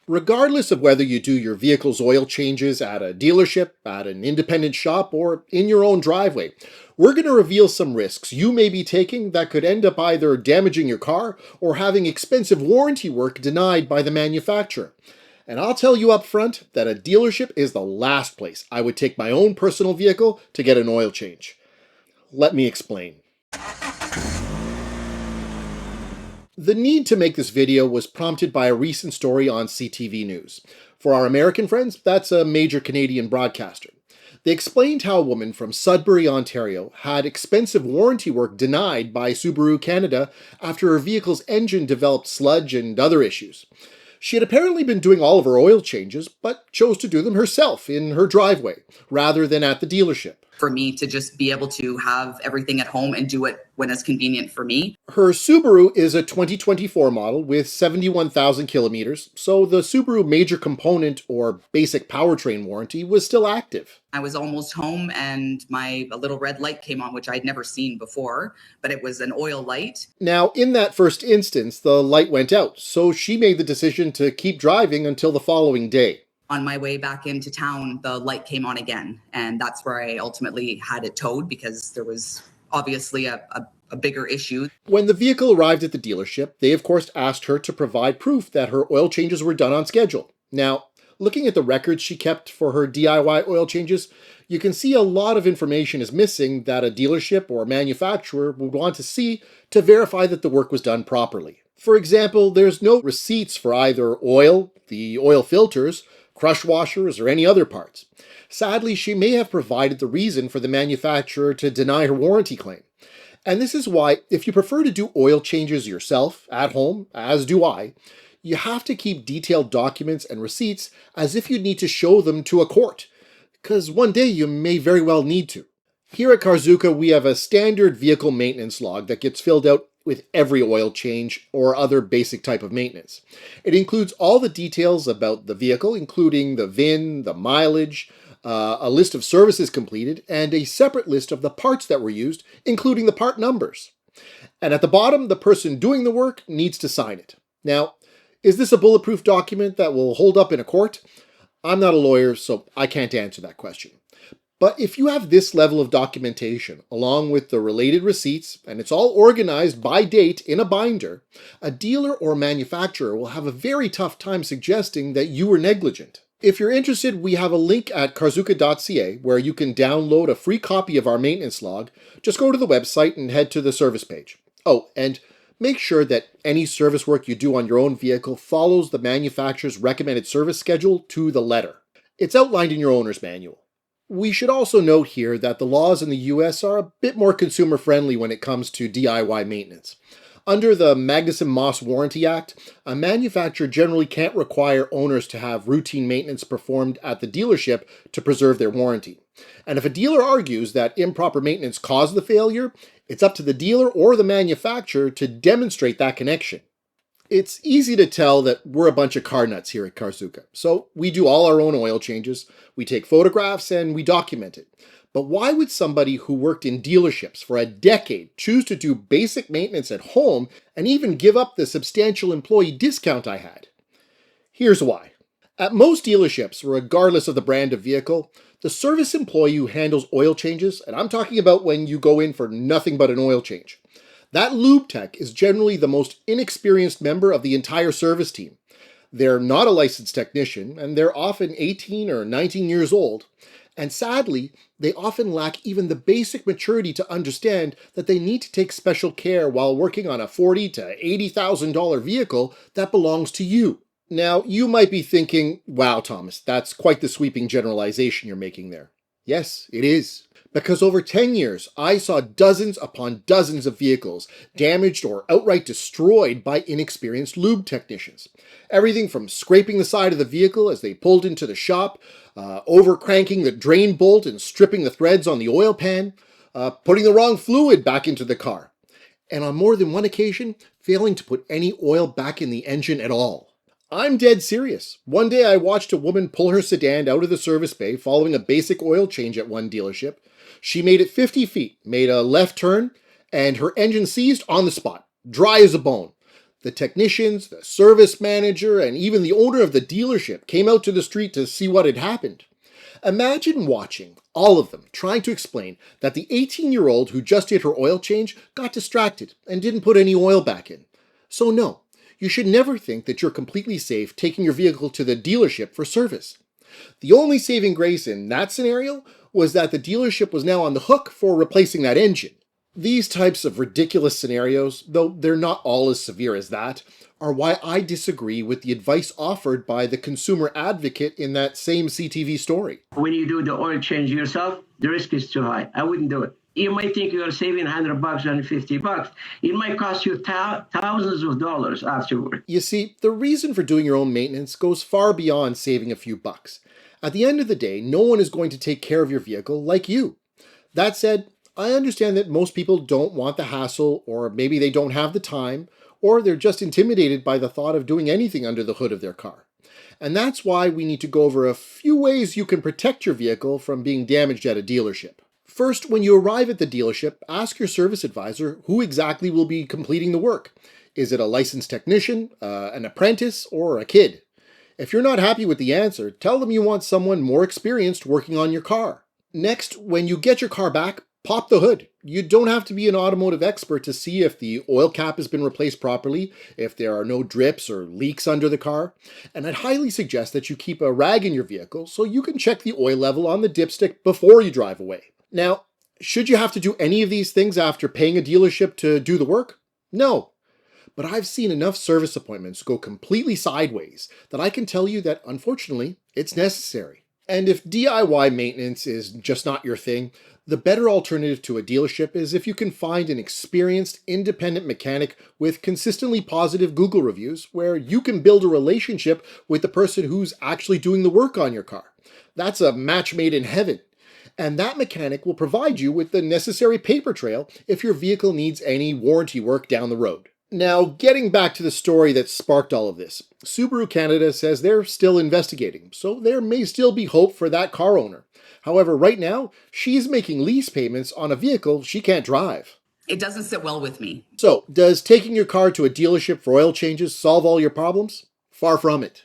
Regardless of whether you do your vehicle's oil changes at a dealership, at an independent shop, or in your own driveway, we're going to reveal some risks you may be taking that could end up either damaging your car or having expensive warranty work denied by the manufacturer. And I'll tell you up front that a dealership is the last place I would take my own personal vehicle to get an oil change. Let me explain. The need to make this video was prompted by a recent story on CTV News. For our American friends, that's a major Canadian broadcaster. They explained how a woman from Sudbury, Ontario, had expensive warranty work denied by Subaru Canada after her vehicle's engine developed sludge and other issues. She had apparently been doing all of her oil changes, but chose to do them herself in her driveway, rather than at the dealership. For me to just be able to have everything at home and do it when it's convenient for me. Her Subaru is a 2024 model with 71,000 kilometers, so the Subaru major component or basic powertrain warranty was still active. I was almost home and a little red light came on, which I'd never seen before, but it was an oil light. Now, in that first instance, the light went out, so she made the decision to keep driving until the following day. On my way back into town, the light came on again, and that's where I ultimately had it towed because there was obviously a bigger issue. When the vehicle arrived at the dealership, they of course asked her to provide proof that her oil changes were done on schedule. Now, looking at the records she kept for her DIY oil changes, you can see a lot of information is missing that a dealership or manufacturer would want to see to verify that the work was done properly. For example, there's no receipts for either oil, the oil filters, crush washers, or any other parts. Sadly, she may have provided the reason for the manufacturer to deny her warranty claim. And this is why, if you prefer to do oil changes yourself, at home, as do I, you have to keep detailed documents and receipts as if you'd need to show them to a court, because one day you may very well need to. Here at Carzuka, we have a standard vehicle maintenance log that gets filled out with every oil change or other basic type of maintenance. It includes all the details about the vehicle, including the VIN, the mileage, a list of services completed, and a separate list of the parts that were used, including the part numbers. And at the bottom, the person doing the work needs to sign it. Now, is this a bulletproof document that will hold up in a court? I'm not a lawyer, so I can't answer that question. But if you have this level of documentation, along with the related receipts, and it's all organized by date in a binder, a dealer or manufacturer will have a very tough time suggesting that you were negligent. If you're interested, we have a link at carzuka.ca where you can download a free copy of our maintenance log. Just go to the website and head to the service page. Oh, and make sure that any service work you do on your own vehicle follows the manufacturer's recommended service schedule to the letter. It's outlined in your owner's manual. We should also note here that the laws in the US are a bit more consumer-friendly when it comes to DIY maintenance. Under the Magnuson-Moss Warranty Act, a manufacturer generally can't require owners to have routine maintenance performed at the dealership to preserve their warranty. And if a dealer argues that improper maintenance caused the failure, it's up to the dealer or the manufacturer to demonstrate that connection. It's easy to tell that we're a bunch of car nuts here at Carzuka, so we do all our own oil changes, we take photographs, and we document it. But why would somebody who worked in dealerships for a decade choose to do basic maintenance at home and even give up the substantial employee discount I had? Here's why. At most dealerships, regardless of the brand of vehicle, the service employee who handles oil changes, and I'm talking about when you go in for nothing but an oil change, that lube tech is generally the most inexperienced member of the entire service team. They're not a licensed technician, and they're often 18 or 19 years old. And sadly, they often lack even the basic maturity to understand that they need to take special care while working on a $40,000 to $80,000 vehicle that belongs to you. Now, you might be thinking, wow, Thomas, that's quite the sweeping generalization you're making there. Yes, it is. Because over 10 years, I saw dozens upon dozens of vehicles damaged or outright destroyed by inexperienced lube technicians. Everything from scraping the side of the vehicle as they pulled into the shop, over-cranking the drain bolt and stripping the threads on the oil pan, putting the wrong fluid back into the car, and on more than one occasion, failing to put any oil back in the engine at all. I'm dead serious. One day I watched a woman pull her sedan out of the service bay following a basic oil change at one dealership. She made it 50 feet, made a left turn, and her engine seized on the spot, dry as a bone. The technicians, the service manager, and even the owner of the dealership came out to the street to see what had happened. Imagine watching all of them trying to explain that the 18-year-old who just did her oil change got distracted and didn't put any oil back in. So no, you should never think that you're completely safe taking your vehicle to the dealership for service. The only saving grace in that scenario was that the dealership was now on the hook for replacing that engine. These types of ridiculous scenarios, though they're not all as severe as that, are why I disagree with the advice offered by the consumer advocate in that same CTV story. When you do the oil change yourself, the risk is too high. I wouldn't do it. You might think you're saving $100, $150. It might cost you thousands of dollars afterward. You see, the reason for doing your own maintenance goes far beyond saving a few bucks. At the end of the day, no one is going to take care of your vehicle like you. That said, I understand that most people don't want the hassle, or maybe they don't have the time, or they're just intimidated by the thought of doing anything under the hood of their car. And that's why we need to go over a few ways you can protect your vehicle from being damaged at a dealership. First, when you arrive at the dealership, ask your service advisor who exactly will be completing the work. Is it a licensed technician, an apprentice, or a kid? If you're not happy with the answer, tell them you want someone more experienced working on your car. Next, when you get your car back, pop the hood. You don't have to be an automotive expert to see if the oil cap has been replaced properly, if there are no drips or leaks under the car. And I'd highly suggest that you keep a rag in your vehicle so you can check the oil level on the dipstick before you drive away. Now, should you have to do any of these things after paying a dealership to do the work? No. But I've seen enough service appointments go completely sideways that I can tell you that, unfortunately, it's necessary. And if DIY maintenance is just not your thing, the better alternative to a dealership is if you can find an experienced, independent mechanic with consistently positive Google reviews where you can build a relationship with the person who's actually doing the work on your car. That's a match made in heaven. And that mechanic will provide you with the necessary paper trail if your vehicle needs any warranty work down the road. Now, getting back to the story that sparked all of this, Subaru Canada says they're still investigating, so there may still be hope for that car owner. However, right now, she's making lease payments on a vehicle she can't drive. It doesn't sit well with me. So, does taking your car to a dealership for oil changes solve all your problems? Far from it.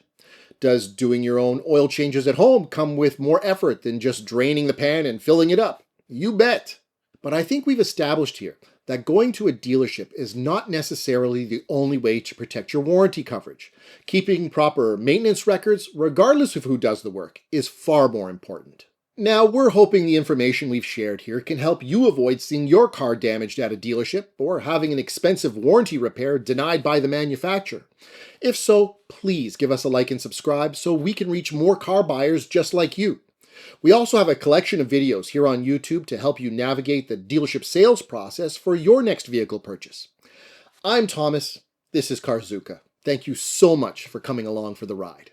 Does doing your own oil changes at home come with more effort than just draining the pan and filling it up? You bet. But I think we've established here that going to a dealership is not necessarily the only way to protect your warranty coverage. Keeping proper maintenance records, regardless of who does the work, is far more important. Now, we're hoping the information we've shared here can help you avoid seeing your car damaged at a dealership or having an expensive warranty repair denied by the manufacturer. If so, please give us a like and subscribe so we can reach more car buyers just like you. We also have a collection of videos here on YouTube to help you navigate the dealership sales process for your next vehicle purchase. I'm Thomas. This is Carzuka. Thank you so much for coming along for the ride.